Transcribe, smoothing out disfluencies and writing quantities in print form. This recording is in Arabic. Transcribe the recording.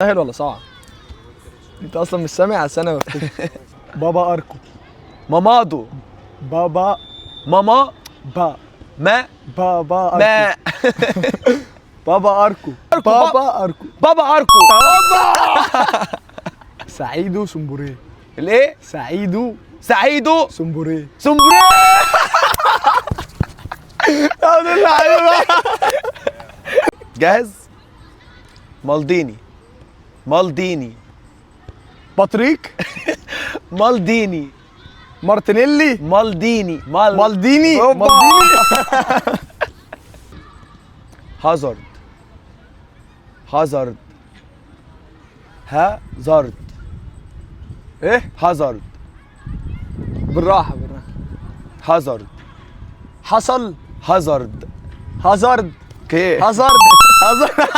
سهل ولا صعب؟ انت اصلا مش سامع عشان انا بفتكر. بابا اركو. مامادو. بابا. ماما. با. ما. بابا اركو. ما. بابا اركو. بابا اركو. بابا اركو. سعيدو سمبوريه. الايه؟ سعيدو سعيدو سمبوريه. سمبري. الحمد لله. جاهز؟ مالديني. مالديني. بطريق. مالديني. مارتينيلي. مالديني. مالديني. أوبا. مالديني. هازارد. هازارد. هازارد. ايه؟ هازارد. بالراحه بالراحه. هازارد. حصل. هازارد. هازارد. اوكي. هازارد. هازارد.